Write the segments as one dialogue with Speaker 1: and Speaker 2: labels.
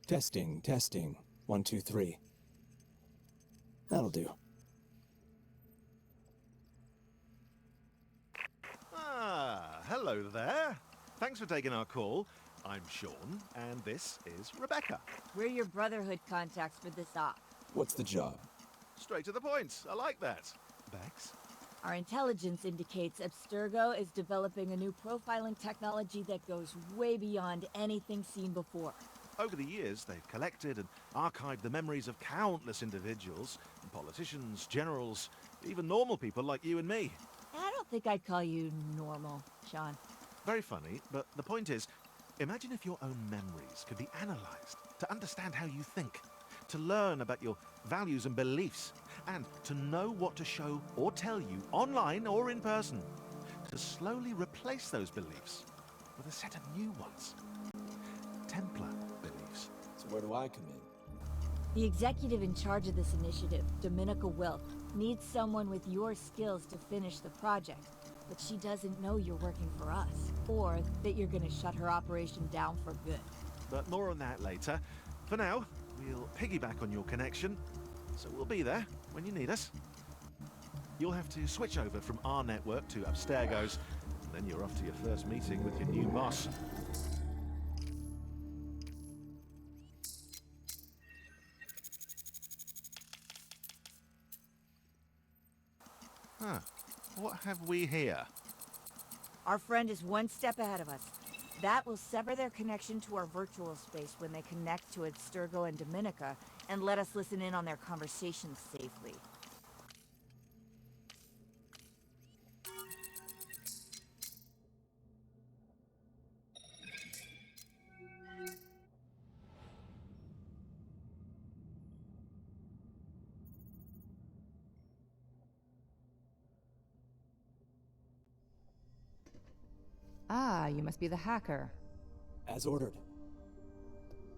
Speaker 1: Testing, testing. 1, 2, 3. That'll do.
Speaker 2: Ah, hello there. Thanks for taking our call. I'm Sean, and this is Rebecca.
Speaker 3: We're your Brotherhood contacts for this op.
Speaker 1: What's the job?
Speaker 2: Straight to the point. I like that. Bex?
Speaker 3: Our intelligence indicates Abstergo is developing a new profiling technology that goes way beyond anything seen before.
Speaker 2: Over the years, they've collected and archived the memories of countless individuals, politicians, generals, even normal people like you and me.
Speaker 3: I don't think I'd call you normal, Sean.
Speaker 2: Very funny, but the point is, imagine if your own memories could be analyzed to understand how you think, to learn about your values and beliefs, and to know what to show or tell you online or in person, to slowly replace those beliefs with a set of new ones. Templar beliefs.
Speaker 1: So where do I come in?
Speaker 3: The executive in charge of this initiative, Dominica Wilk, needs someone with your skills to finish the project. But she doesn't know you're working for us, or that you're gonna shut her operation down for good.
Speaker 2: But more on that later. For now, we'll piggyback on your connection, so we'll be there when you need us. You'll have to switch over from our network to Abstergo's, and then you're off to your first meeting with your new boss. Huh. What have we here?
Speaker 3: Our friend is one step ahead of us. That will sever their connection to our virtual space when they connect to Abstergo and Dominica, and let us listen in on their conversations safely.
Speaker 4: Ah, you must be the hacker.
Speaker 1: As ordered.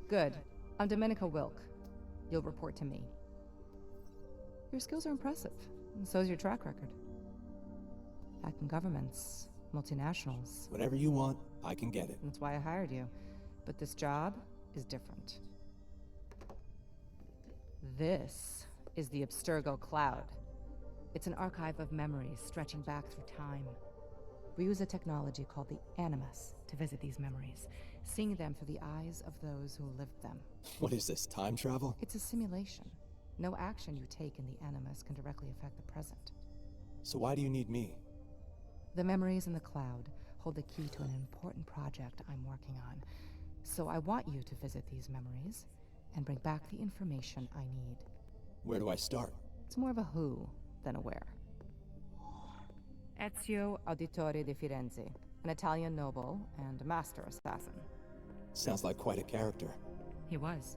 Speaker 4: Good. I'm Dominica Wilk. You'll report to me. Your skills are impressive, and so's your track record. Hacking governments, multinationals.
Speaker 1: Whatever you want, I can get it.
Speaker 4: That's why I hired you. But this job is different. This is the Abstergo Cloud. It's an archive of memories stretching back through time. We use a technology called the Animus to visit these memories, seeing them through the eyes of those who lived them.
Speaker 1: What is this, time travel?
Speaker 4: It's a simulation. No action you take in the Animus can directly affect the present.
Speaker 1: So why do you need me?
Speaker 4: The memories in the cloud hold the key to an important project I'm working on. So I want you to visit these memories and bring back the information I need.
Speaker 1: Where do I start?
Speaker 4: It's more of a who than a where. Ezio Auditore di Firenze, an Italian noble and a master assassin.
Speaker 1: Sounds like quite a character.
Speaker 4: He was.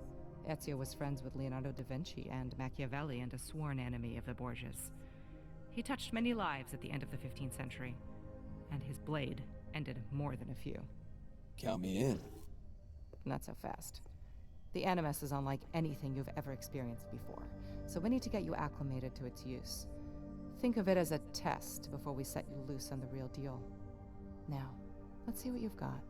Speaker 4: Ezio was friends with Leonardo da Vinci and Machiavelli and a sworn enemy of the Borgias. He touched many lives at the end of the 15th century, and his blade ended more than a few.
Speaker 1: Count me in.
Speaker 4: Not so fast. The Animus is unlike anything you've ever experienced before, so we need to get you acclimated to its use. Think of it as a test before we set you loose on the real deal. Now, let's see what you've got.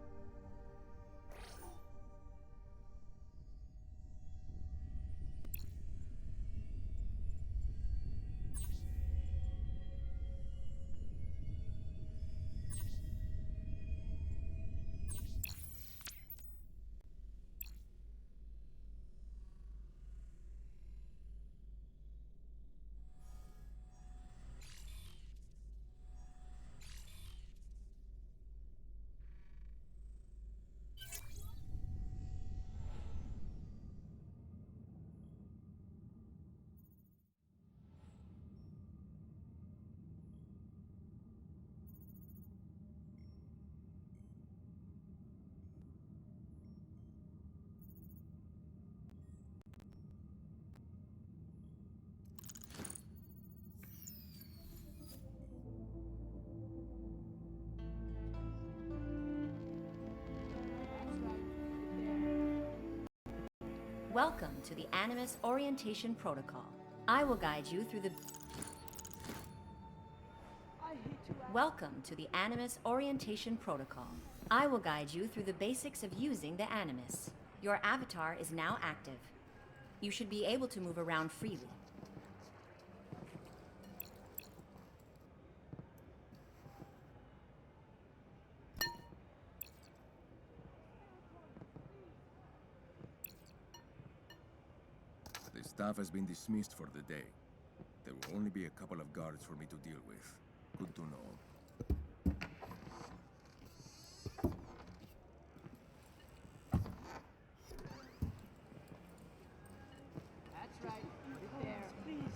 Speaker 5: Welcome to the Animus Orientation Protocol. I will guide you through the... Welcome to the Animus Orientation Protocol. I will guide you through the basics of using the Animus. Your avatar is now active. You should be able to move around freely.
Speaker 6: The staff has been dismissed for the day. There will only be a couple of guards for me to deal with. Good to know.
Speaker 7: That's right. Put it there. Please.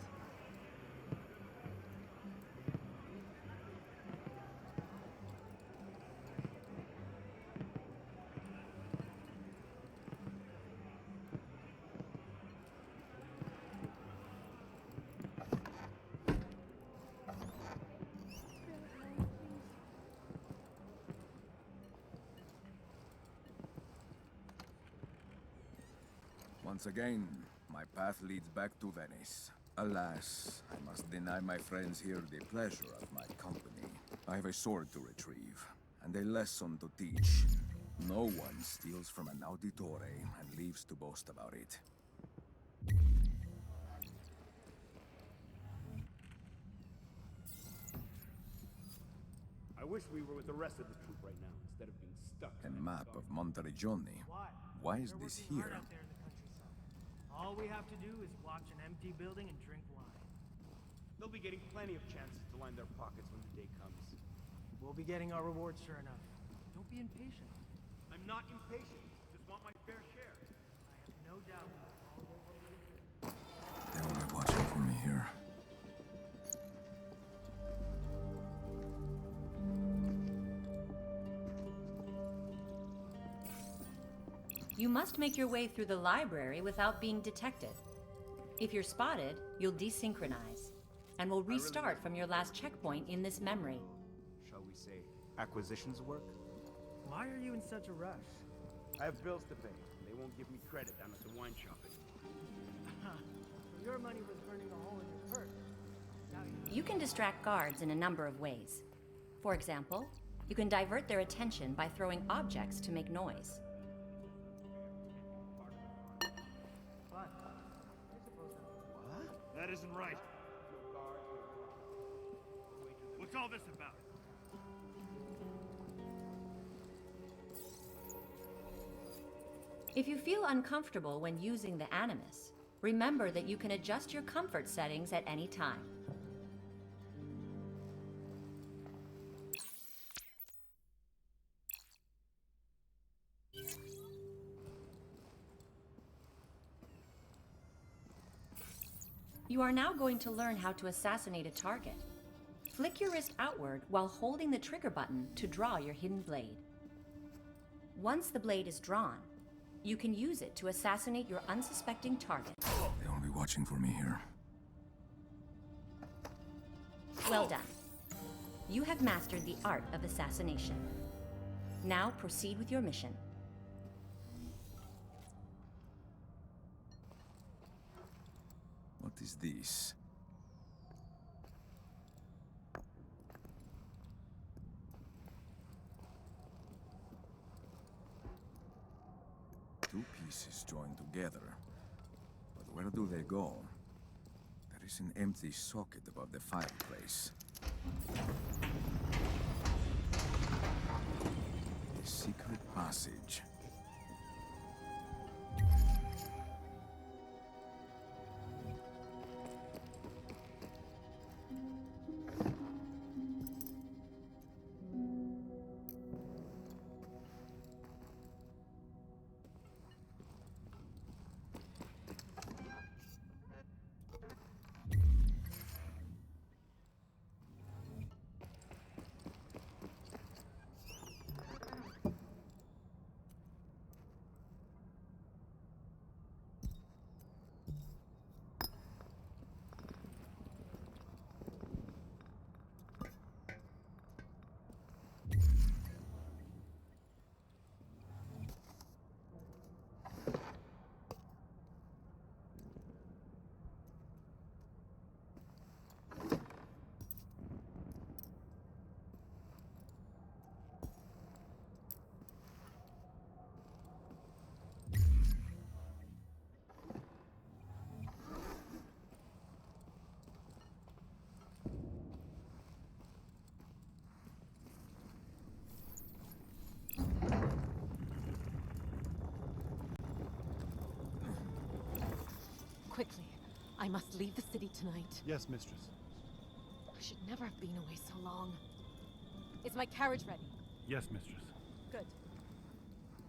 Speaker 6: Once again, my path leads back to Venice. Alas, I must deny my friends here the pleasure of my company. I have a sword to retrieve, and a lesson to teach. No one steals from an auditore and leaves to boast about it.
Speaker 8: I wish we were with the rest of the troop right now, instead of being stuck.
Speaker 6: A map of Monteriggioni. Why is this here?
Speaker 7: Out there in the countryside. All we have to do is watch an empty building and drink wine.
Speaker 8: They'll be getting plenty of chances to line their pockets when the day comes.
Speaker 7: We'll be getting our rewards sure enough. Don't be impatient.
Speaker 8: I'm not impatient. Just want my fair share.
Speaker 7: I have no doubt.
Speaker 6: They will be watching for me here.
Speaker 5: You must make your way through the library without being detected. If you're spotted, you'll desynchronize, and will restart from your last checkpoint in this memory.
Speaker 8: Shall we say, acquisitions work?
Speaker 7: Why are you in such a rush?
Speaker 8: I have bills to pay. They won't give me credit down at the wine shop anymore.
Speaker 7: So your money was burning a hole in your purse. Now
Speaker 5: You can distract guards in a number of ways. For example, you can divert their attention by throwing objects to make noise.
Speaker 7: What? I suppose that.
Speaker 8: That isn't right. What's all this about?
Speaker 5: If you feel uncomfortable when using the Animus, remember that you can adjust your comfort settings at any time. You are now going to learn how to assassinate a target. Flick your wrist outward while holding the trigger button to draw your hidden blade. Once the blade is drawn, you can use it to assassinate your unsuspecting target.
Speaker 6: They will be watching for me here.
Speaker 5: Well done. You have mastered the art of assassination. Now proceed with your mission.
Speaker 6: What is this? Two pieces joined together. But where do they go? There is an empty socket above the fireplace. A secret passage.
Speaker 9: Quickly. I must leave the city tonight.
Speaker 10: Yes, mistress.
Speaker 9: I should never have been away so long. Is my carriage ready?
Speaker 10: Yes, mistress.
Speaker 9: Good.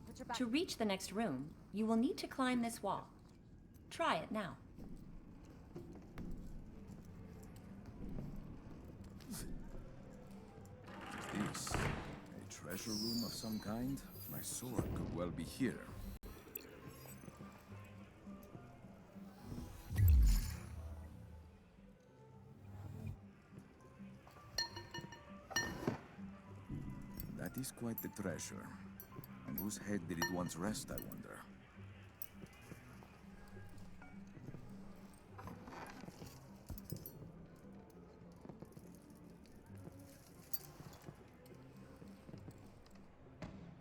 Speaker 9: Put your back.
Speaker 5: To reach the next room, you will need to climb this wall. Try it now.
Speaker 6: Is this a treasure room of some kind? My sword could well be here. That is quite the treasure. On whose head did it once rest, I wonder?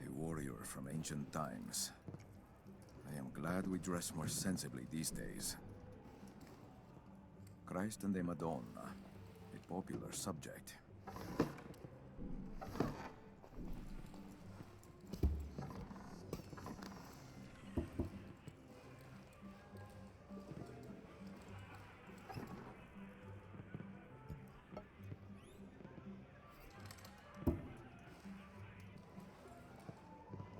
Speaker 6: A warrior from ancient times. I am glad we dress more sensibly these days. Christ and the Madonna, a popular subject.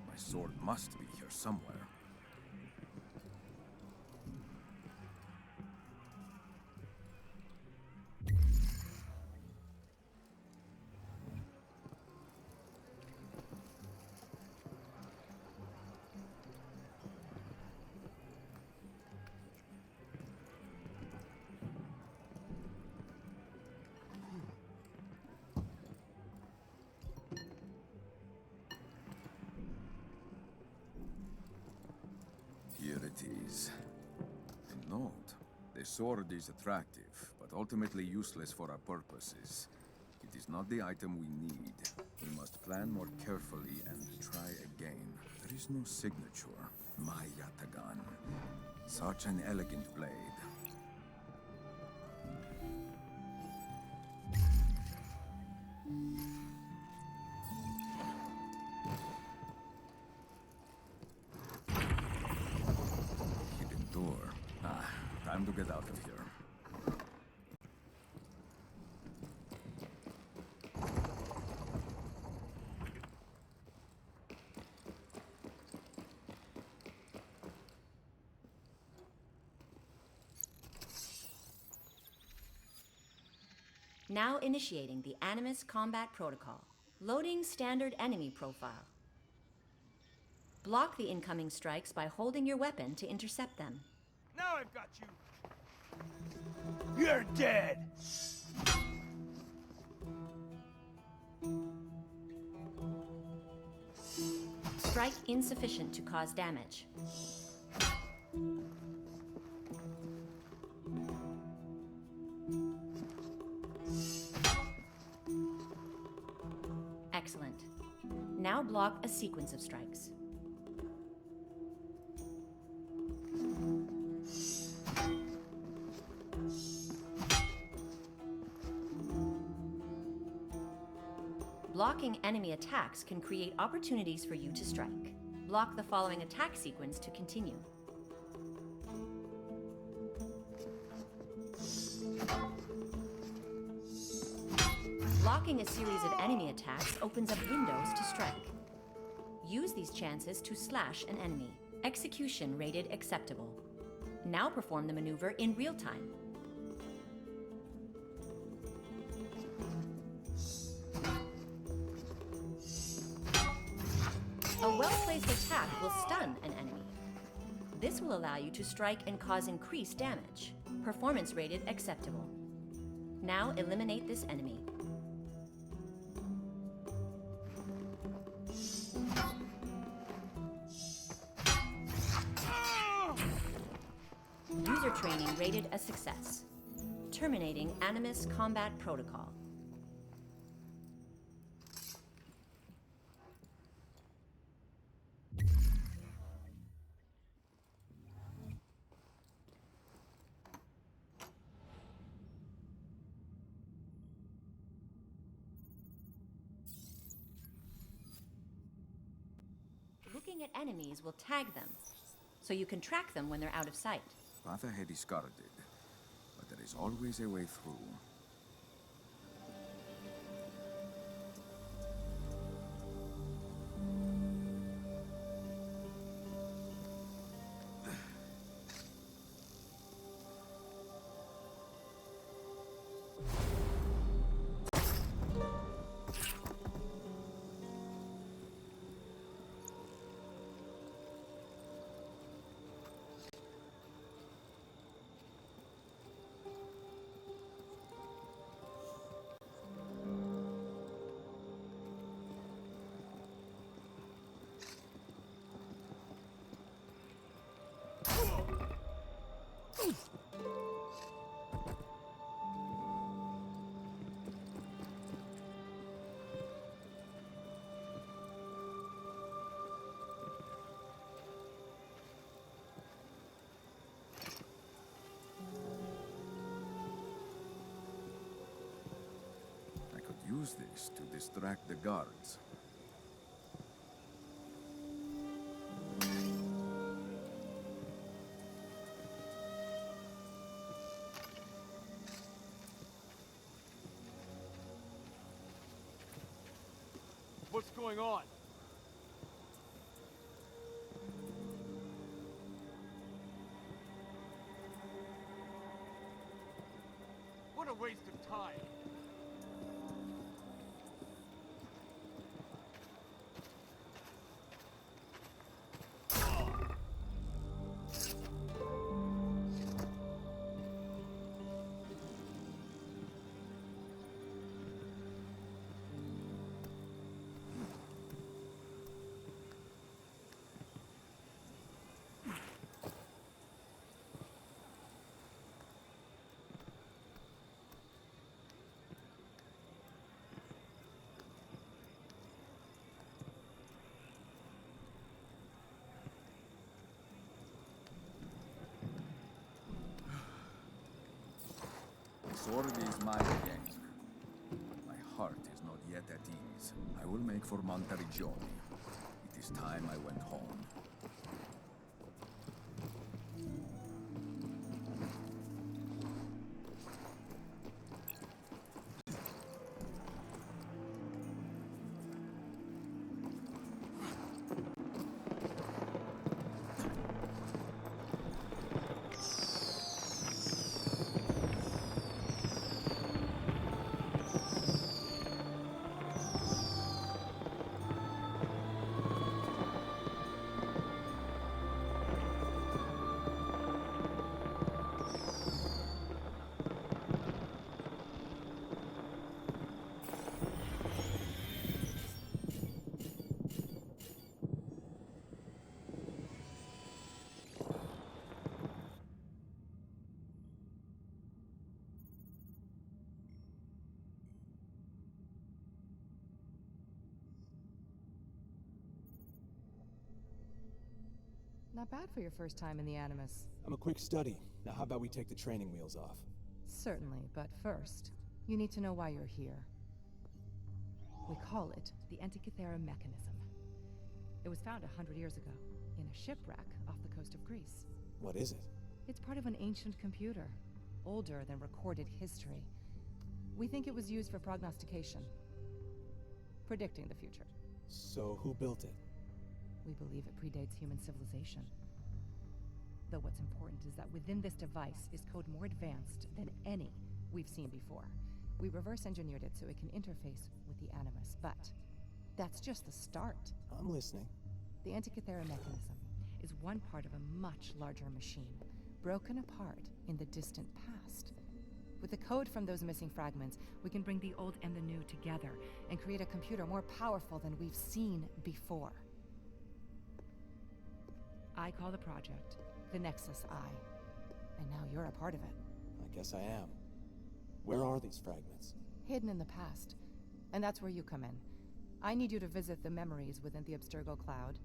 Speaker 6: My sword must be here somewhere. Here it is. A note. The sword is attractive, but ultimately useless for our purposes. It is not the item we need. We must plan more carefully and try again. There is no signature. My Yatagan. Such an elegant blade. Hidden door. Time to get out of here.
Speaker 5: Now initiating the Animus Combat Protocol. Loading standard enemy profile. Block the incoming strikes by holding your weapon to intercept them.
Speaker 8: Now I've got you! You're dead!
Speaker 5: Strike insufficient to cause damage. Excellent. Now block a sequence of strikes. Blocking enemy attacks can create opportunities for you to strike. Block the following attack sequence to continue. Blocking a series of enemy attacks opens up windows to strike. Use these chances to slash an enemy. Execution rated acceptable. Now perform the maneuver in real time. A well-placed attack will stun an enemy. This will allow you to strike and cause increased damage. Performance rated acceptable. Now eliminate this enemy. User training rated a success. Terminating Animus Combat Protocol. Looking at enemies will tag them, so you can track them when they're out of sight.
Speaker 6: Path ahead is guarded, but there is always a way through. I could use this to distract the guards.
Speaker 8: What's going on? What a waste of time.
Speaker 6: Sword is mine again. My heart is not yet at ease. I will make for Monteriggioni. It is time I went home.
Speaker 4: Not bad for your first time in the Animus.
Speaker 1: I'm a quick study. Now how about we take the training wheels off?
Speaker 4: Certainly, but first, you need to know why you're here. We call it the Antikythera mechanism. It was found 100 years ago, in a shipwreck off the coast of Greece.
Speaker 1: What is it?
Speaker 4: It's part of an ancient computer, older than recorded history. We think it was used for prognostication, predicting the future.
Speaker 1: So who built it?
Speaker 4: We believe it predates human civilization. Though what's important is that within this device is code more advanced than any we've seen before. We reverse engineered it so it can interface with the Animus, but that's just the start.
Speaker 1: I'm listening.
Speaker 4: The Antikythera mechanism is one part of a much larger machine, broken apart in the distant past. With the code from those missing fragments, we can bring the old and the new together and create a computer more powerful than we've seen before. I call the project the Nexus Eye, and now you're a part of it.
Speaker 1: I guess I am. Where are these fragments?
Speaker 4: Hidden in the past, and that's where you come in. I need you to visit the memories within the Abstergo cloud,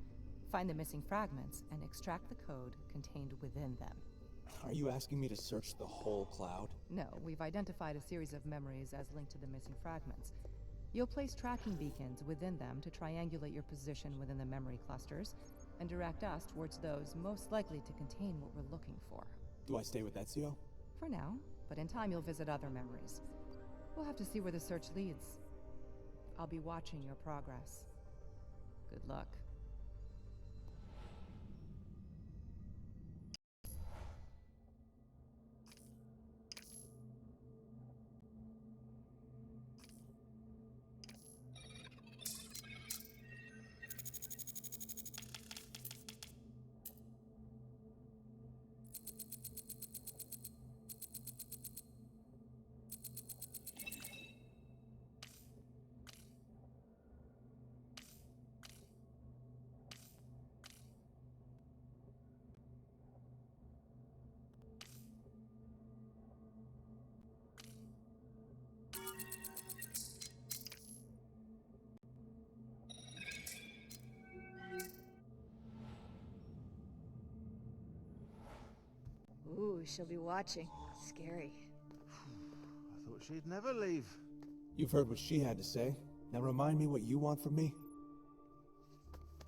Speaker 4: find the missing fragments, and extract the code contained within them.
Speaker 1: Are you asking me to search the whole cloud?
Speaker 4: No, we've identified a series of memories as linked to the missing fragments. You'll place tracking beacons within them to triangulate your position within the memory clusters, and direct us towards those most likely to contain what we're looking for.
Speaker 1: Do I stay with Ezio?
Speaker 4: For now, but in time you'll visit other memories. We'll have to see where the search leads. I'll be watching your progress. Good luck.
Speaker 3: Ooh, she'll be watching. Scary.
Speaker 2: I thought she'd never leave.
Speaker 1: You've heard what she had to say. Now remind me what you want from me.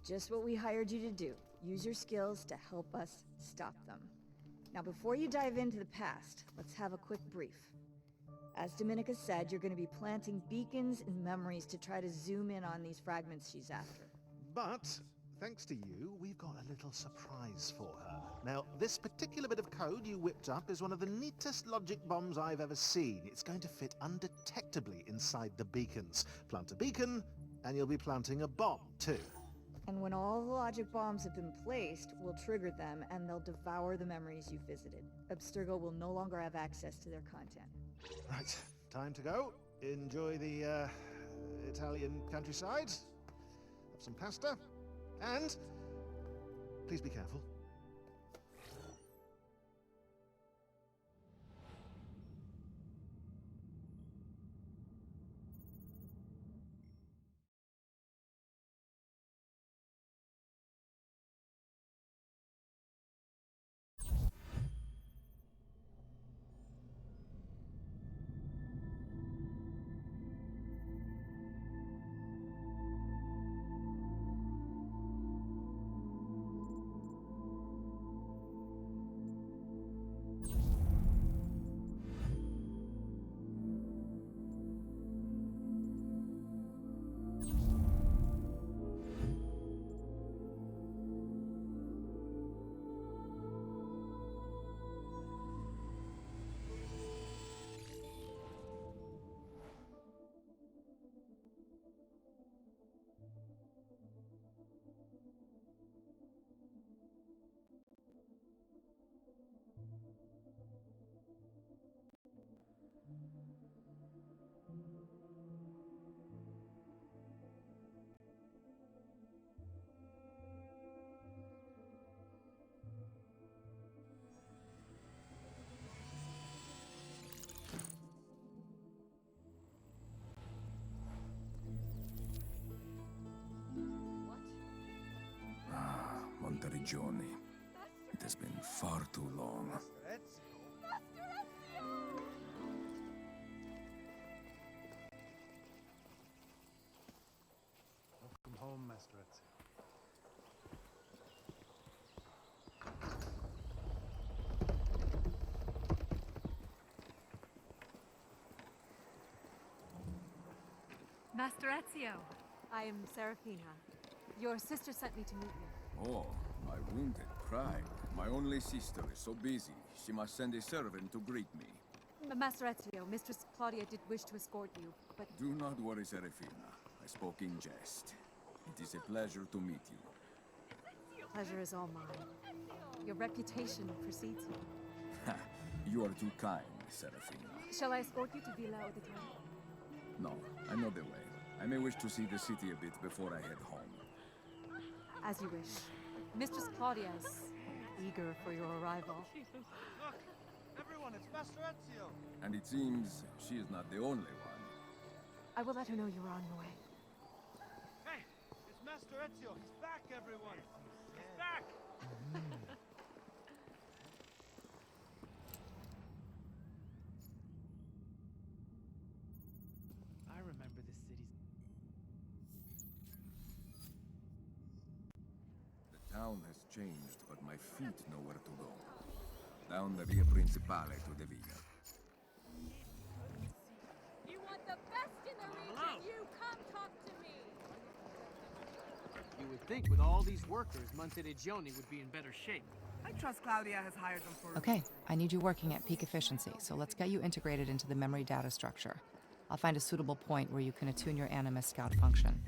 Speaker 3: Just what we hired you to do. Use your skills to help us stop them. Now before you dive into the past, let's have a quick brief. As Dominica said, you're going to be planting beacons and memories to try to zoom in on these fragments she's after.
Speaker 2: But, thanks to you, we've got a little surprise for her. Now, this particular bit of code you whipped up is one of the neatest logic bombs I've ever seen. It's going to fit undetectably inside the beacons. Plant a beacon, and you'll be planting a bomb, too.
Speaker 3: And when all the logic bombs have been placed, we'll trigger them and they'll devour the memories you visited. Abstergo will no longer have access to their content.
Speaker 2: Right, time to go. Enjoy the, Italian countryside. Have some pasta. And, please be careful.
Speaker 6: Monteriggioni. It has been far too long.
Speaker 10: Welcome home, Master Ezio.
Speaker 9: Master Ezio. I am Serafina. Your sister sent me to meet you.
Speaker 6: Oh, my wounded pride. My only sister is so busy, she must send a servant to greet me.
Speaker 9: Master Ezio, Mistress Claudia did wish to escort you, but...
Speaker 6: Do not worry, Serafina. I spoke in jest. It is a pleasure to meet you.
Speaker 9: Pleasure is all mine. Your reputation precedes you.
Speaker 6: Ha! You are too kind, Serafina.
Speaker 9: Shall I escort you to Villa Auditore?
Speaker 6: No, I know the way. I may wish to see the city a bit before I head home.
Speaker 9: As you wish. Mistress Claudia is eager for your arrival.
Speaker 10: Look! Everyone, it's Master Ezio!
Speaker 6: And it seems she is not the only one.
Speaker 9: I will let her know you are on your way.
Speaker 10: Hey! It's Master Ezio! He's back, everyone! He's back! I remember this city's...
Speaker 6: The town has changed, but my feet know where to go. Down the Via Principale to the Via.
Speaker 11: You want the best in the region, you come talk to me!
Speaker 7: You would think with all these workers, Monteregione would be in better shape.
Speaker 12: I trust Claudia has hired them for...
Speaker 4: Okay, I need you working at peak efficiency, so let's get you integrated into the memory data structure. I'll find a suitable point where you can attune your Animus Scout function.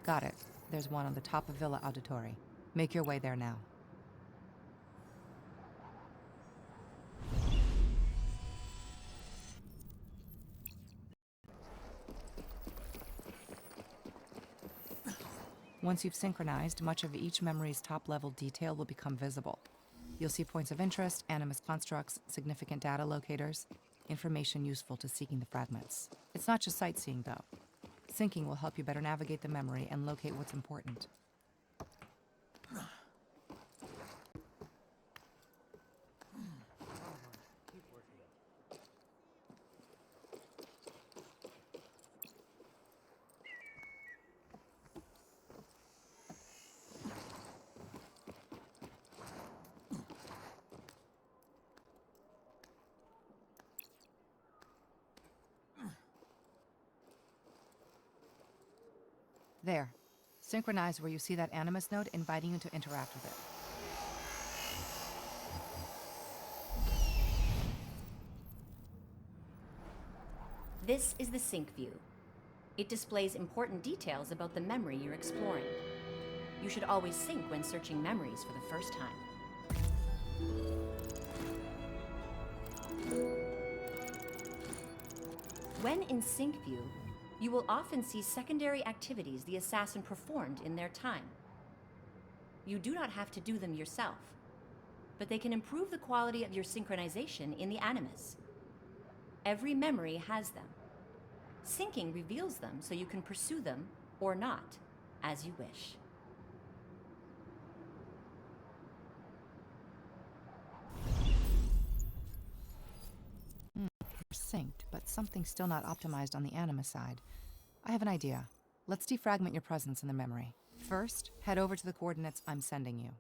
Speaker 4: Got it. There's one on the top of Villa Auditori. Make your way there now. Once you've synchronized, much of each memory's top-level detail will become visible. You'll see points of interest, Animus constructs, significant data locators, information useful to seeking the fragments. It's not just sightseeing, though. Syncing will help you better navigate the memory and locate what's important. There. Synchronize where you see that Animus node inviting you to interact with it.
Speaker 5: This is the sync view. It displays important details about the memory you're exploring. You should always sync when searching memories for the first time. When in sync view, you will often see secondary activities the assassin performed in their time. You do not have to do them yourself, but they can improve the quality of your synchronization in the Animus. Every memory has them. Syncing reveals them so you can pursue them, or not, as you wish.
Speaker 4: Synced, but something's still not optimized on the Animus side. I have an idea. Let's defragment your presence in the memory. First, head over to the coordinates I'm sending you.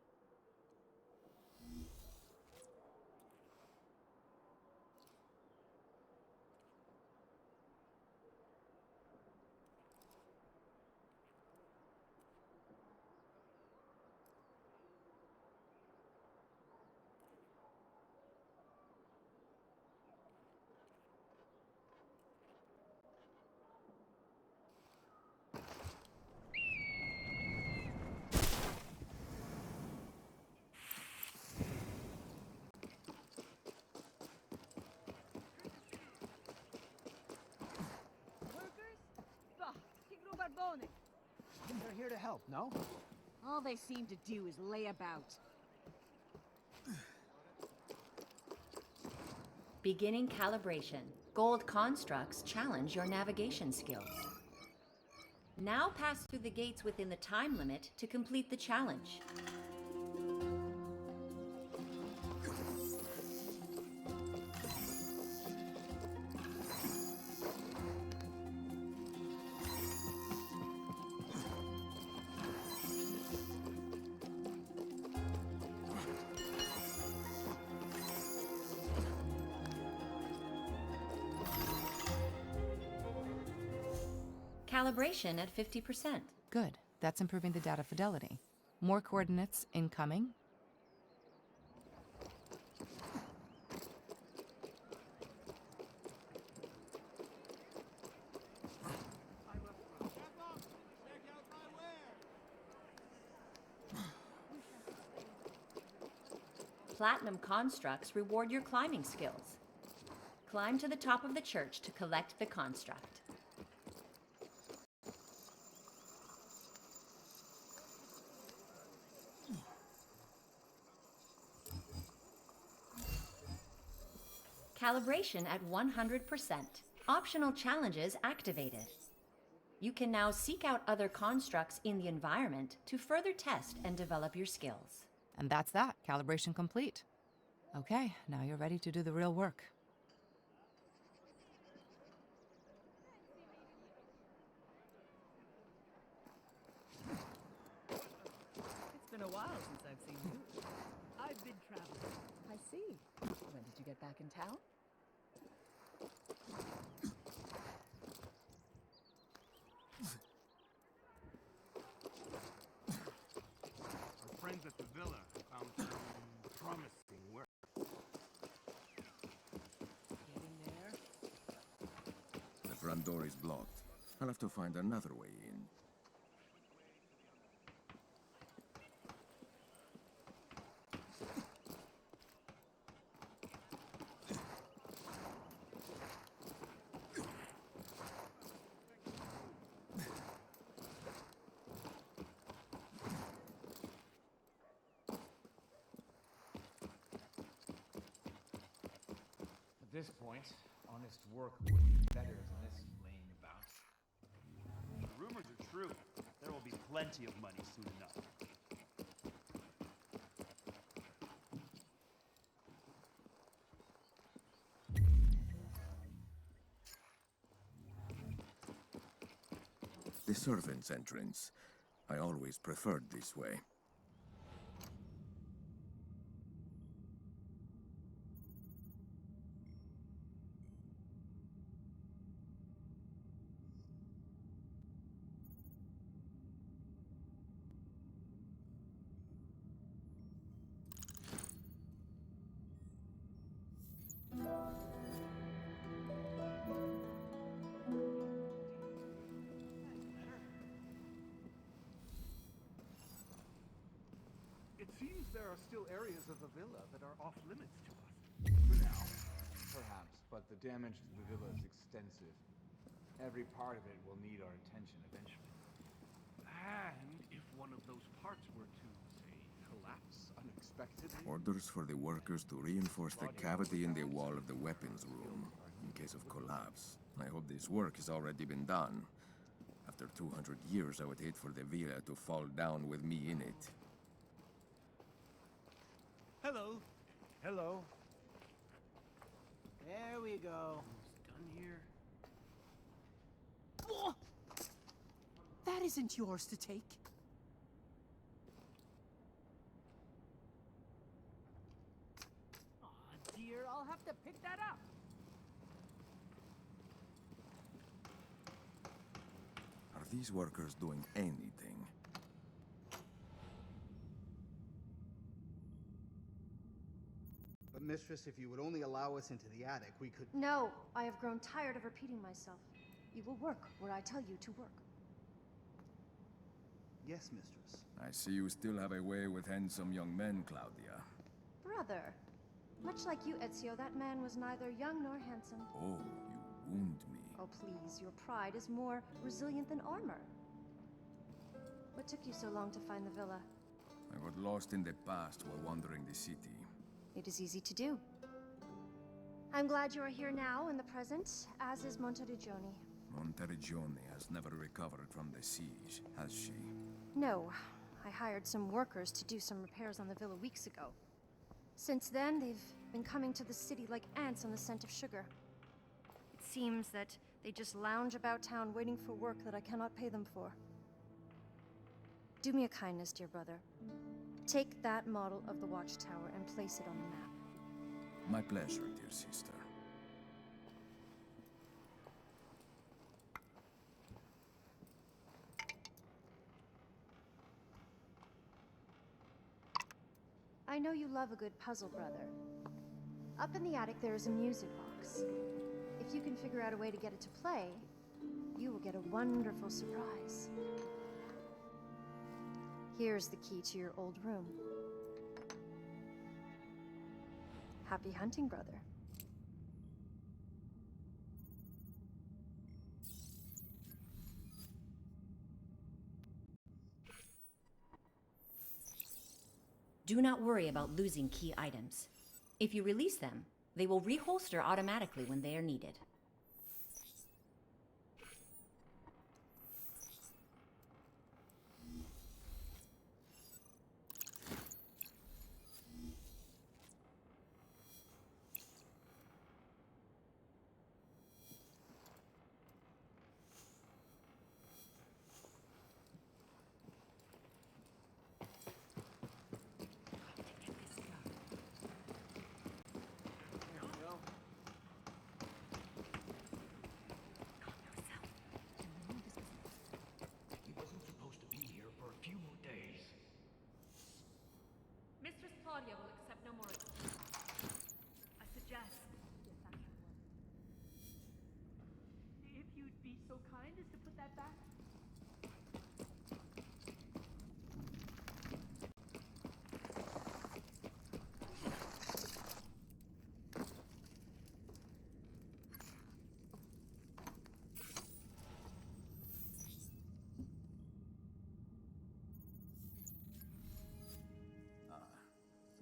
Speaker 12: They're here to help, no?
Speaker 11: All they seem to do is lay about.
Speaker 5: Beginning calibration. Gold constructs challenge your navigation skills. Now pass through the gates within the time limit to complete the challenge. Calibration at 50%.
Speaker 4: Good. That's improving the data fidelity. More coordinates incoming.
Speaker 5: Platinum constructs reward your climbing skills. Climb to the top of the church to collect the construct. Calibration at 100%. Optional challenges activated. You can now seek out other constructs in the environment to further test and develop your skills.
Speaker 4: And that's that. Calibration complete. Okay, now you're ready to do the real work.
Speaker 12: been a while since I've seen you. I've been traveling.
Speaker 13: I see. When did you get back in town?
Speaker 8: Our friends at the villa found some promising work.
Speaker 12: Get in there.
Speaker 6: The front door is blocked. I'll have to find another way in.
Speaker 14: At this point, honest work would be better than this laying about.
Speaker 10: The rumors are true. There will be plenty of money soon enough.
Speaker 6: The servants' entrance. I always preferred this way.
Speaker 15: It seems there are still areas of the villa that are off limits to us.
Speaker 14: For now, perhaps, but the damage to the villa is extensive. Every part of it will need our attention eventually.
Speaker 15: And if one of those parts were to, say, collapse unexpectedly...
Speaker 6: Orders for the workers to reinforce the cavity in the wall of the weapons room in case of collapse. I hope this work has already been done. After 200 years, I would hate for the villa to fall down with me in it.
Speaker 10: Hello.
Speaker 12: Hello. There we go.
Speaker 10: Almost done here.
Speaker 12: That isn't yours to take. Aw, dear, I'll have to pick that up.
Speaker 6: Are these workers doing anything?
Speaker 16: But mistress, if you would only allow us into the attic, we could...
Speaker 17: No, I have grown tired of repeating myself. You will work where I tell you to work.
Speaker 16: Yes, mistress.
Speaker 6: I see you still have a way with handsome young men, Claudia.
Speaker 17: Brother, much like you, Ezio, that man was neither young nor handsome.
Speaker 6: Oh, you wound me.
Speaker 17: Oh, please, your pride is more resilient than armor. What took you so long to find the villa?
Speaker 6: I got lost in the past while wandering the city.
Speaker 17: It is easy to do. I'm glad you are here now in the present, as is Monteriggioni.
Speaker 6: Monteriggioni has never recovered from the siege, has she?
Speaker 17: No. I hired some workers to do some repairs on the villa weeks ago. Since then, they've been coming to the city like ants on the scent of sugar. It seems that they just lounge about town waiting for work that I cannot pay them for. Do me a kindness, dear brother. Take that model of the watchtower and place it on the map.
Speaker 6: My pleasure, dear sister.
Speaker 17: I know you love a good puzzle, brother. Up in the attic there is a music box. If you can figure out a way to get it to play, you will get a wonderful surprise. Here's the key to your old room. Happy hunting, brother.
Speaker 5: Do not worry about losing key items. If you release them, they will reholster automatically when they are needed.
Speaker 12: so kind as to put that back?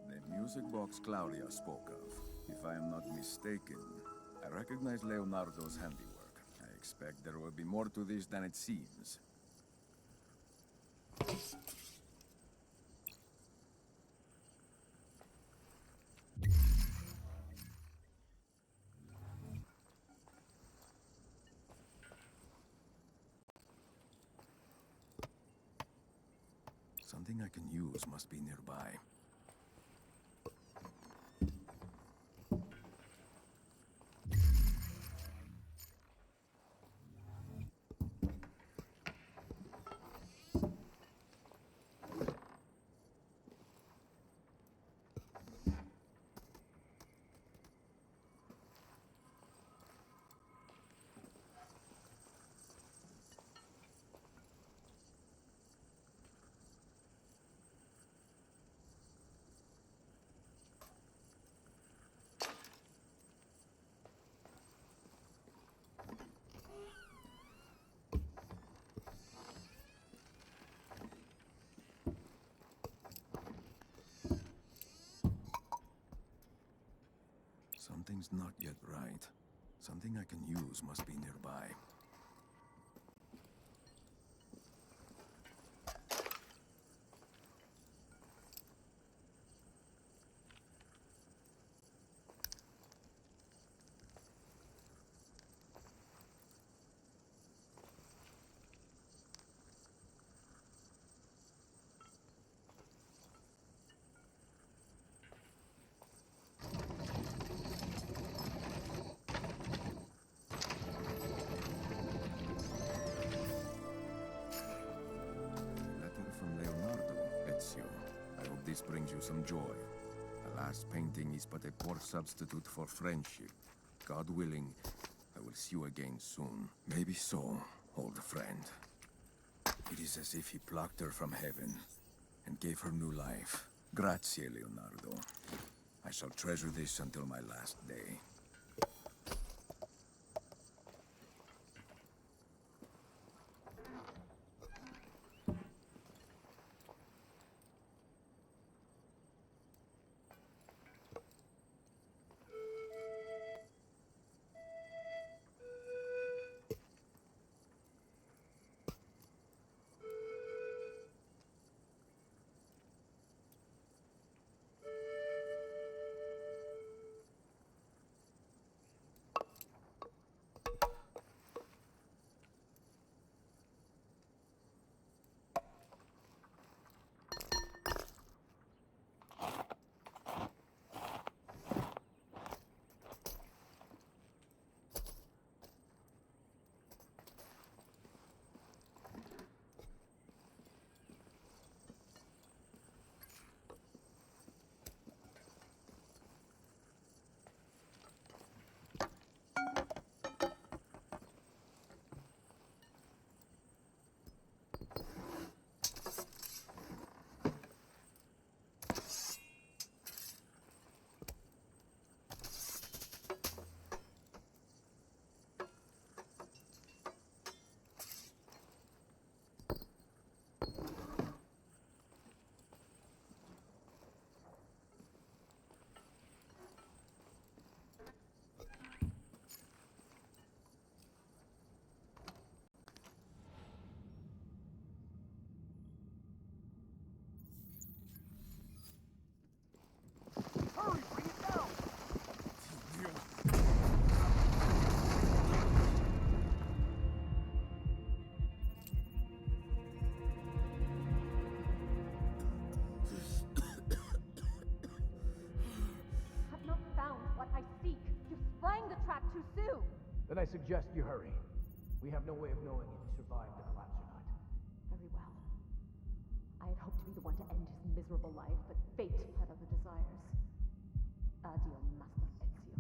Speaker 6: The music box Claudia spoke of. If I am not mistaken, I recognize Leonardo's handiwork. I expect there will be more to this than it seems. Something I can use must be nearby. Something's not yet right. Something I can use must be nearby. I hope this brings you some joy. The last painting is but a poor substitute for friendship. God willing, I will see you again soon. Maybe so, old friend. It is as if he plucked her from heaven and gave her new life. Grazie, Leonardo. I shall treasure this until my last day.
Speaker 18: Then I suggest you hurry. We have no way of knowing if he survived the collapse or not.
Speaker 13: Very well. I had hoped to be the one to end his miserable life, but fate had other desires. Addio, Master Ezio.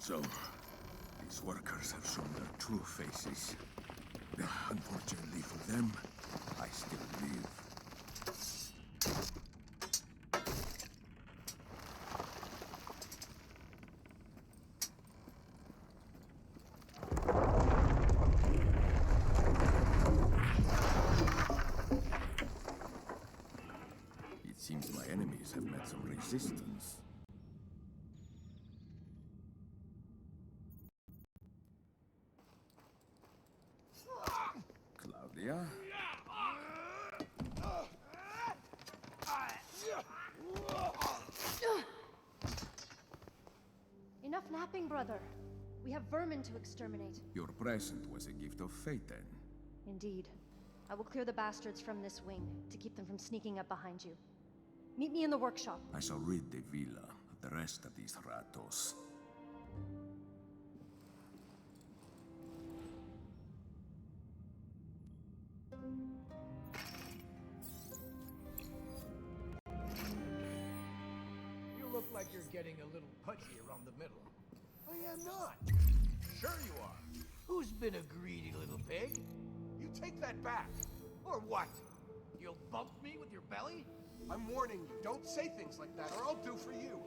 Speaker 6: So, these workers have shown their true faces. Unfortunately for them, I still live. It seems my enemies have met some resistance. Claudia?
Speaker 17: Enough napping, brother. We have vermin to exterminate.
Speaker 6: Your present was a gift of fate, then.
Speaker 17: Indeed. I will clear the bastards from this wing, to keep them from sneaking up behind you. Meet me in the workshop.
Speaker 6: I shall rid the villa of the rest of these ratos.
Speaker 18: You look like you're getting a little pudgy around the middle. I am not. Sure you are. Who's been a greedy little pig? You take that back. Or what? You'll bump me with your belly?
Speaker 10: I'm warning you, don't say things like that, or I'll do for you.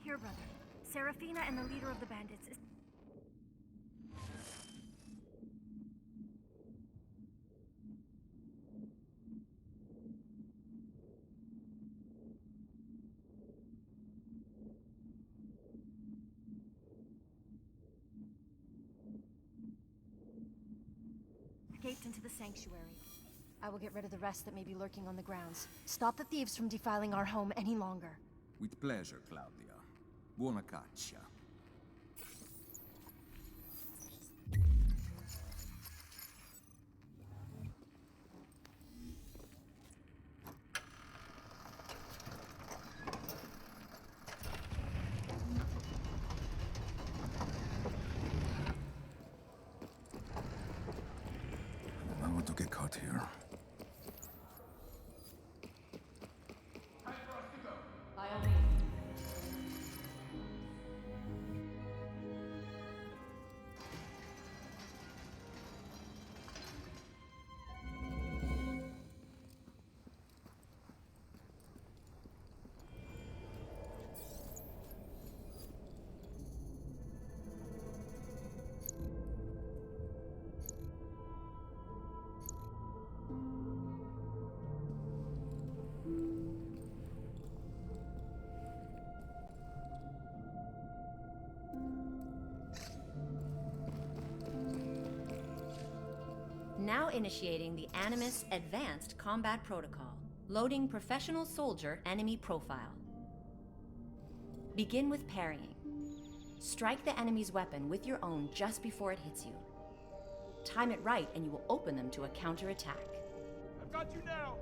Speaker 17: Here, brother. Serafina and the leader of the bandits is... escaped into the sanctuary. I will get rid of the rest that may be lurking on the grounds. Stop the thieves from defiling our home any longer.
Speaker 6: With pleasure, Claudia. Buona caccia. I don't want to get caught here.
Speaker 13: By all means.
Speaker 5: initiating the Animus Advanced Combat Protocol. Loading Professional Soldier Enemy Profile. Begin with parrying. Strike the enemy's weapon with your own just before it hits you. Time it right and you will open them to a counterattack.
Speaker 18: I've got you now!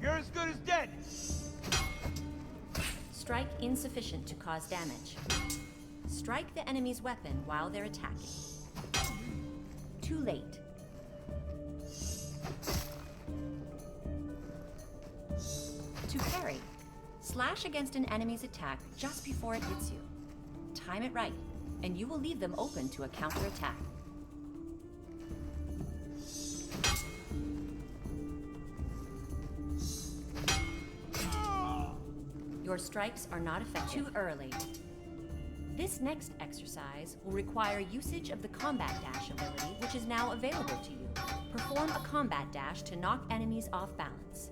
Speaker 18: You're as good as dead!
Speaker 5: Strike insufficient to cause damage. Strike the enemy's weapon while they're attacking. Too late. To parry, slash against an enemy's attack just before it hits you. Time it right, and you will leave them open to a counterattack. Your strikes are not effective too early. This next exercise will require usage of the combat dash ability, which is now available to you. Perform a combat dash to knock enemies off balance.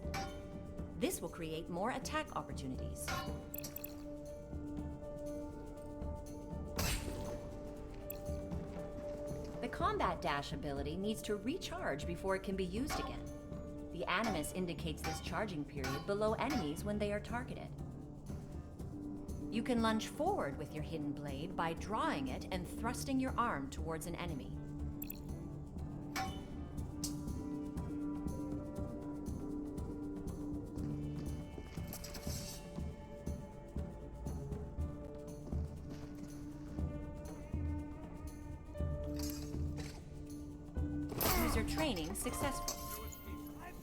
Speaker 5: This will create more attack opportunities. The combat dash ability needs to recharge before it can be used again. The Animus indicates this charging period below enemies when they are targeted. You can lunge forward with your hidden blade by drawing it and thrusting your arm towards an enemy. User training successful.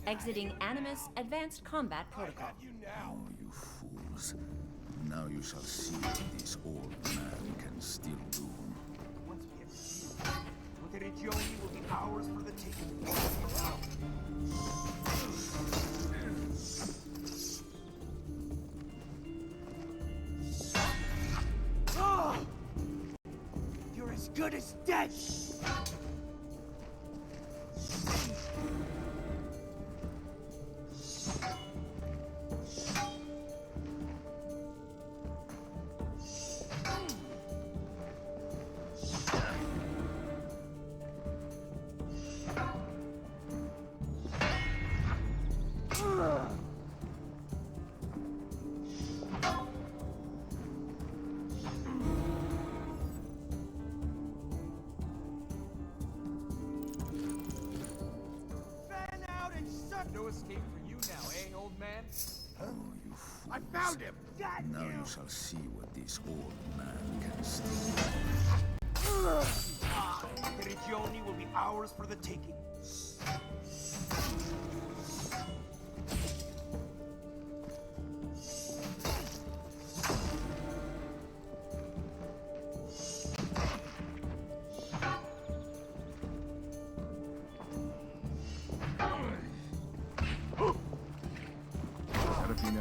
Speaker 5: Exiting Animus Advanced Combat Protocol.
Speaker 6: Oh, you fools. Now you shall see what this old man can still do.
Speaker 18: Once we execute, Terrigioni will be ours for the taking. Oh! You're as good as dead! No escape for you now, eh, old man?
Speaker 6: Oh, you fools.
Speaker 18: I found him!
Speaker 6: Now you shall see what this old man can still
Speaker 18: Terrigioni will be ours for the taking.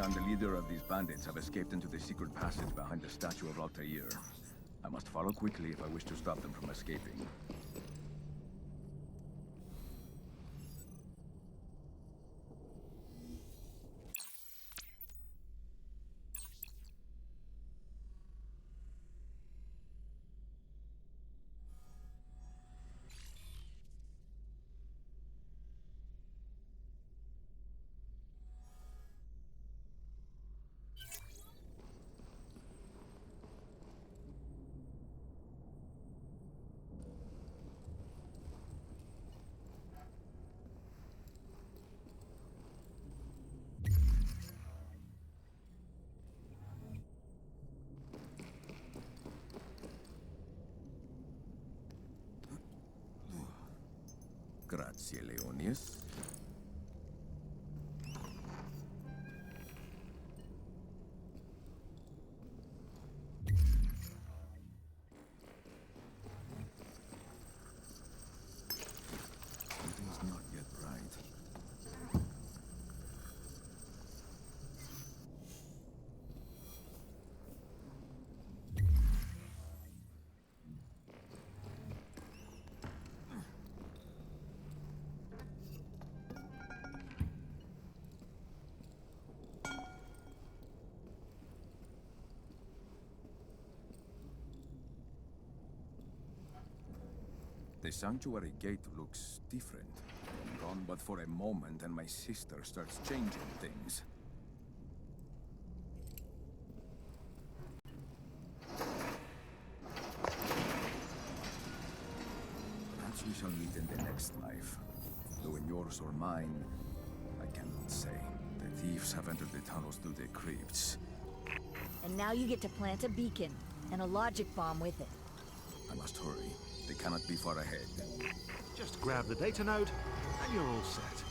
Speaker 6: and the leader of these bandits have escaped into the secret passage behind the statue of Altair. I must follow quickly if I wish to stop them from escaping. Grazie, Leonius. Something's not yet right. The sanctuary gate looks different. Gone but for a moment and my sister starts changing things. Perhaps we shall meet in the next life. Though in yours or mine, I cannot say. The thieves have entered the tunnels through the crypts.
Speaker 3: And now you get to plant a beacon, and a logic bomb with it.
Speaker 6: I must hurry. They cannot be far ahead.
Speaker 2: Just grab the data node, and you're all set.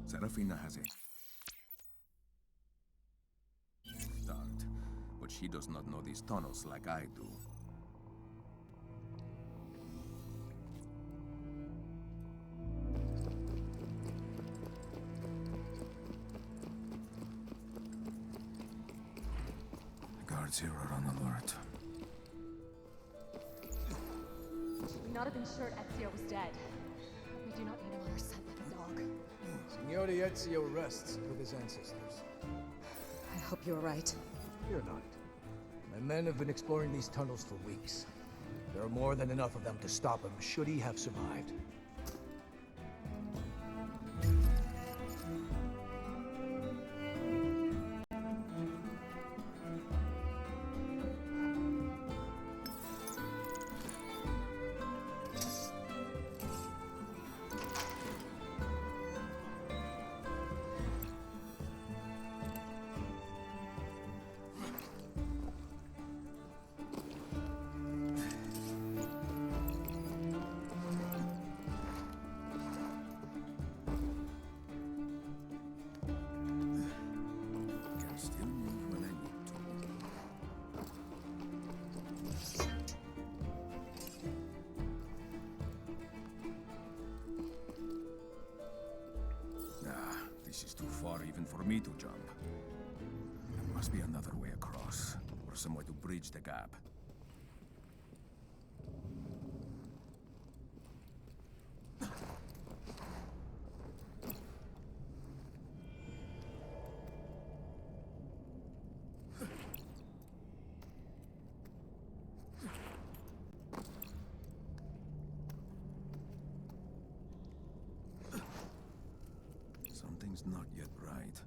Speaker 6: Serafina has a start, but she does not know these tunnels like I do. The guards here are on alert.
Speaker 13: Should we not have been sure Ezio was dead? We do not need him on our scent like a dog.
Speaker 19: Signore Ezio rests with his ancestors.
Speaker 9: I hope you're right.
Speaker 19: Fear not. My men have been exploring these tunnels for weeks. There are more than enough of them to stop him, should he have survived.
Speaker 6: This is too far even for me to jump. There must be another way across, or some way to bridge the gap. Something's not yet right.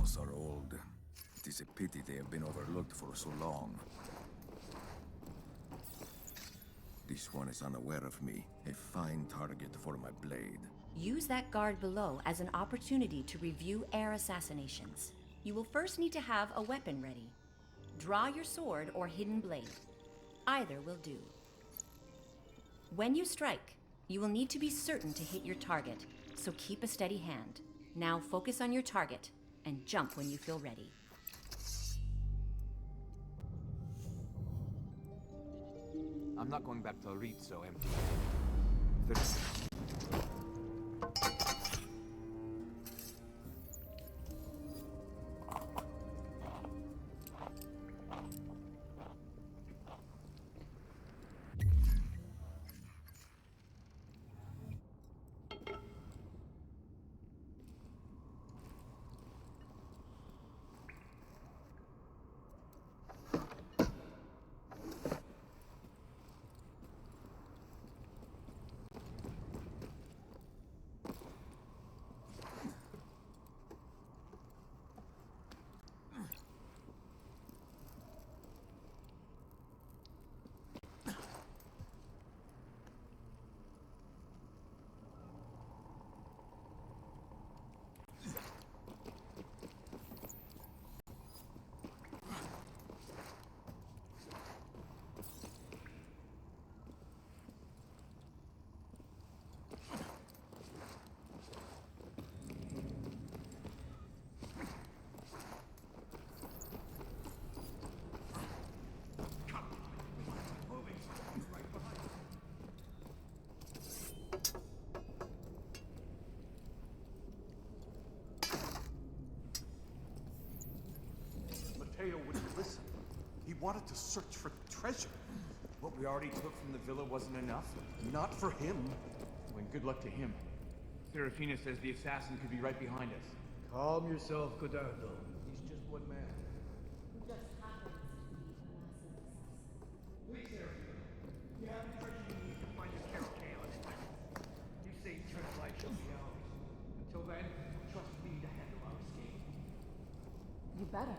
Speaker 6: tunnels are old. It is a pity they have been overlooked for so long. This one is unaware of me. A fine target for my blade.
Speaker 5: Use that guard below as an opportunity to review air assassinations. You will first need to have a weapon ready. Draw your sword or hidden blade. Either will do. When you strike, you will need to be certain to hit your target, so keep a steady hand. Now focus on your target and jump when you feel ready.
Speaker 14: I'm not going back to Rizzo empty.
Speaker 15: Mateo wouldn't listen. He wanted to search for the treasure.
Speaker 14: What we already took from the villa wasn't enough?
Speaker 15: Not for him.
Speaker 14: Well, good luck to him. Serafina says the assassin could be right behind us.
Speaker 19: Calm yourself, Codardo. He's just one man.
Speaker 13: Who just happens to be a massive assassin.
Speaker 12: Wait, Serafina. You have the treasure you need to find this Carol Chaos. You say Trent's life shall be ours. Until then, trust me to handle our escape.
Speaker 13: You better,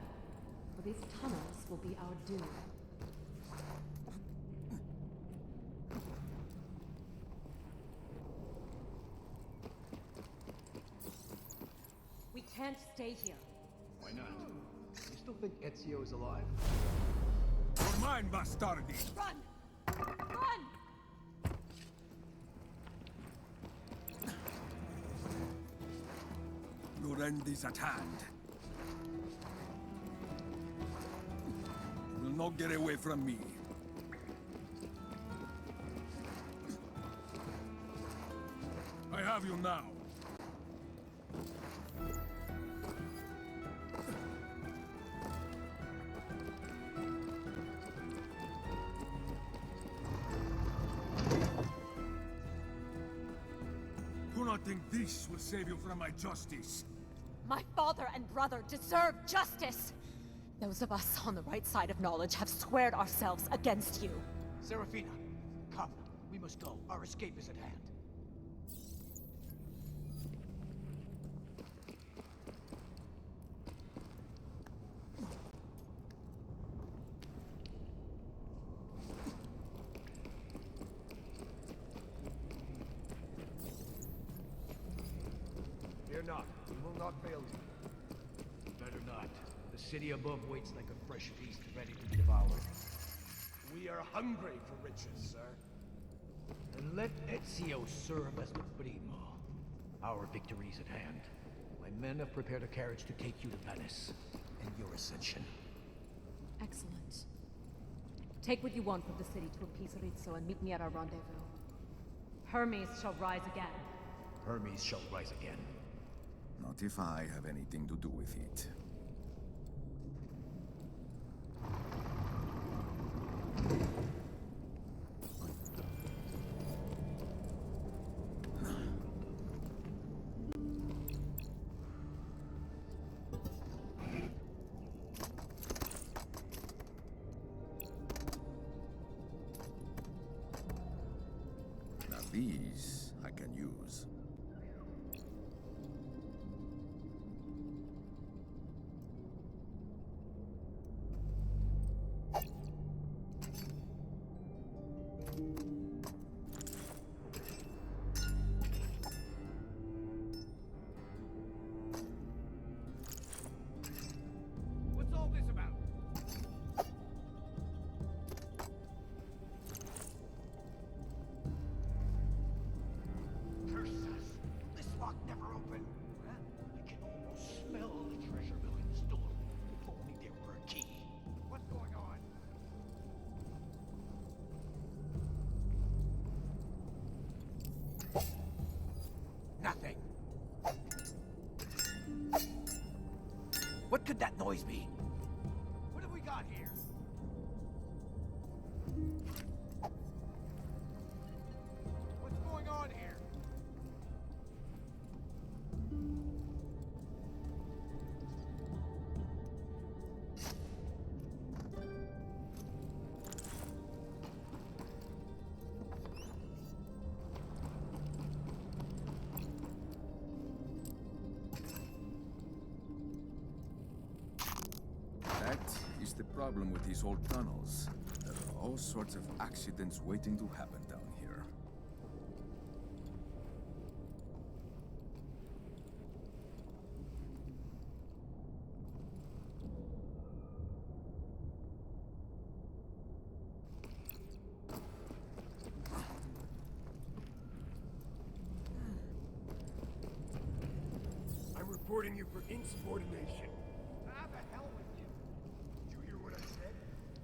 Speaker 13: for these tunnels will be our doom.
Speaker 9: We can't stay here.
Speaker 19: Why not? You still think Ezio is alive?
Speaker 6: For mine, bastardi!
Speaker 9: Run! Run!
Speaker 6: Your end is at hand. You will not get away from me. I have you now. Do not think this will save you from my justice.
Speaker 9: My father and brother deserve justice! Those of us on the right side of knowledge have squared ourselves against you.
Speaker 19: Serafina, come. We must go. Our escape is at hand.
Speaker 18: Fear not. We will not fail you.
Speaker 19: Better not. The city above waits like a fresh feast ready to be devoured.
Speaker 18: We are hungry for riches, sir.
Speaker 19: Then let Ezio serve as the primo. Our victory is at hand. My men have prepared a carriage to take you to Venice, and your ascension.
Speaker 9: Excellent. Take what you want from the city to appease Rizzo and meet me at our rendezvous. Hermes shall rise again.
Speaker 19: Hermes shall rise again.
Speaker 6: Not if I have anything to do with it. Now these I can use.
Speaker 18: annoys me. What have we got here? What's going on here?
Speaker 6: That is the problem with these old tunnels. There are all sorts of accidents waiting to happen down here.
Speaker 10: I'm reporting you for insubordination.
Speaker 18: Ah, the hell with you. Did you hear what I said?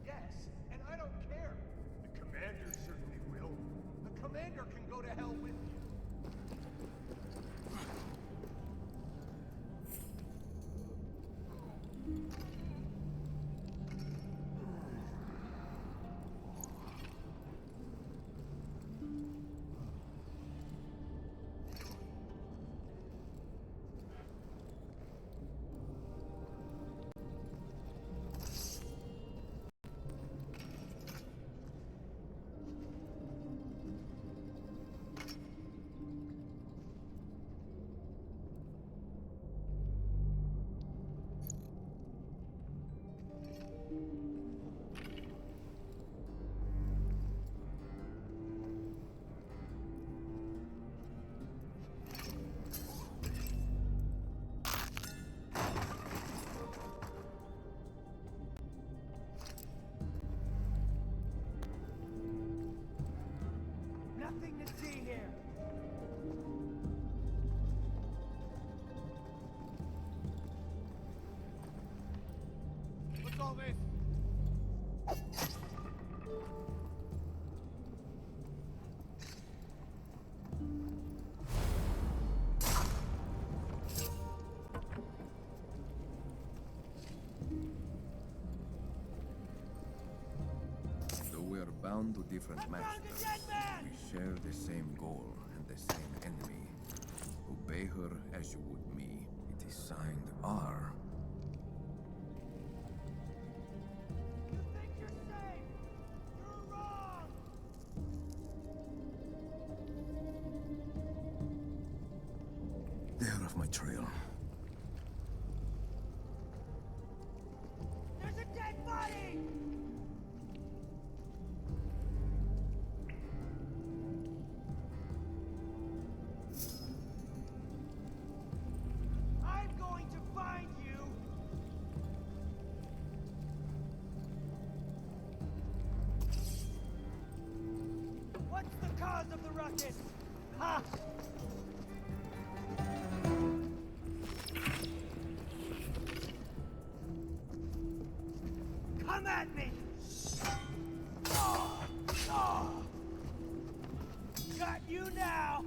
Speaker 18: Yes, and I don't care.
Speaker 10: The commander certainly will.
Speaker 18: The commander can go to hell with you.
Speaker 10: Nothing to see here.
Speaker 18: What's all this?
Speaker 6: Though we are bound to different masters, we share the same goal and the same enemy. Obey her as you would me. It is signed R.
Speaker 10: You think you're safe? You're wrong!
Speaker 6: They're off my trail.
Speaker 10: There's a dead body! I'm going to find you! What's the cause of the ruckus? Ha! Come at me! Got you now!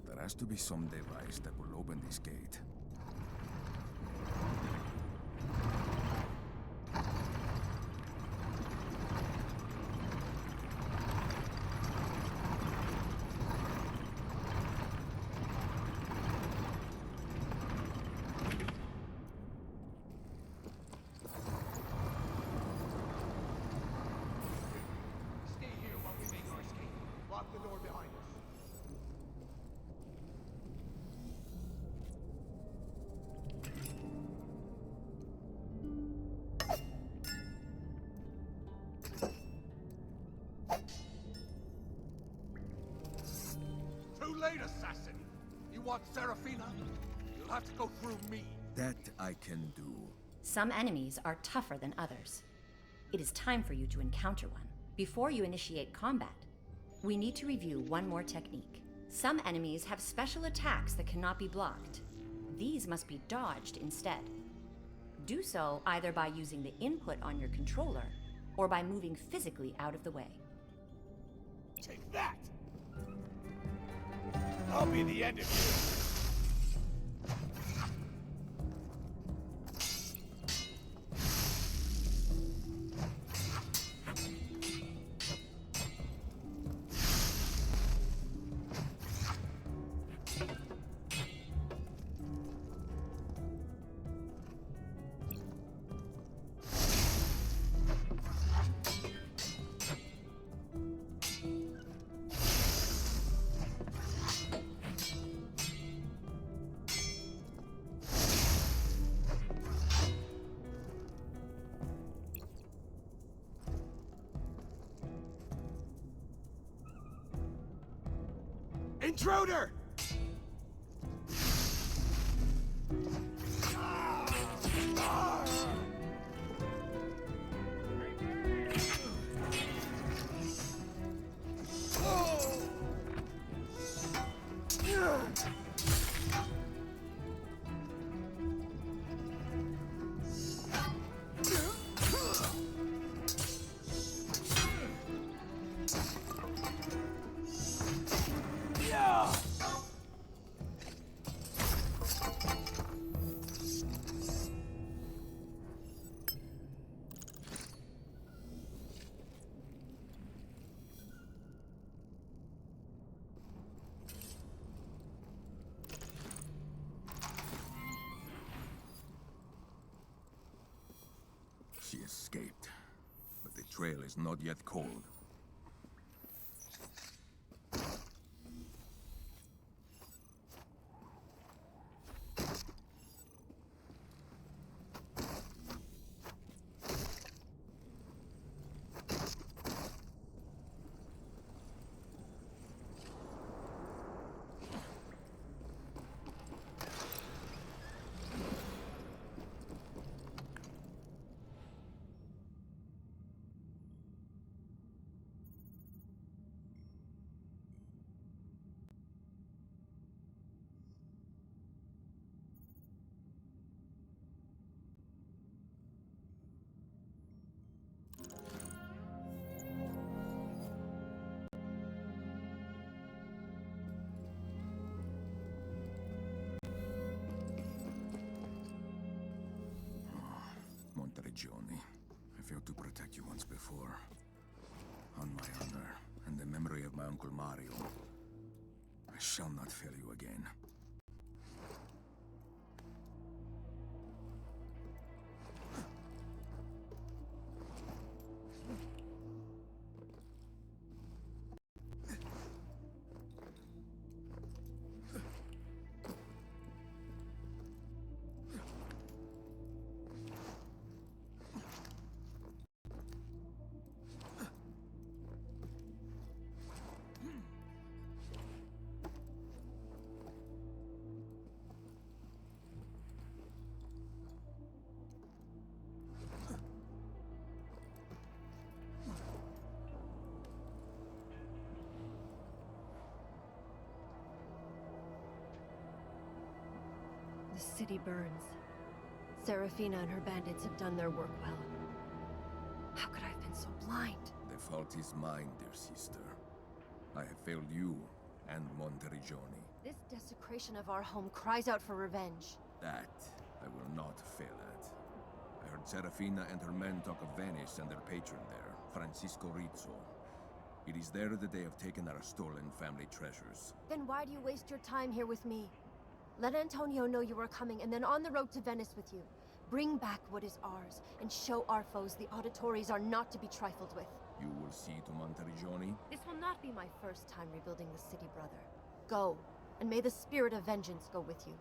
Speaker 6: There has to be some device that will open this gate.
Speaker 18: Stay here while we make our escape. Lock the door behind us. Too late, assassin! You want Serafina? You'll have to go through me.
Speaker 6: That I can do.
Speaker 5: Some enemies are tougher than others. It is time for you to encounter one. Before you initiate combat, we need to review one more technique. Some enemies have special attacks that cannot be blocked. These must be dodged instead. Do so either by using the input on your controller or by moving physically out of the way.
Speaker 18: Take that! I'll be the end of you! Intruder!
Speaker 6: She escaped, but the trail is not yet cold. Johnny, I failed to protect you once before. On my honor, and the memory of my Uncle Mario, I shall not fail you again.
Speaker 17: The city burns. Serafina and her bandits have done their work well. How could I have been so blind?
Speaker 6: The fault is mine, dear sister. I have failed you and Monteriggioni.
Speaker 17: This desecration of our home cries out for revenge.
Speaker 6: That I will not fail at. I heard Serafina and her men talk of Venice and their patron there, Francisco Rizzo. It is there that they have taken our stolen family treasures.
Speaker 17: Then why do you waste your time here with me? Let Antonio know you are coming, and then on the road to Venice with you. Bring back what is ours, and show our foes the auditories are not to be trifled with.
Speaker 6: You will see to Monteriggioni?
Speaker 17: This will not be my first time rebuilding the city, brother. Go, and may the spirit of vengeance go with you.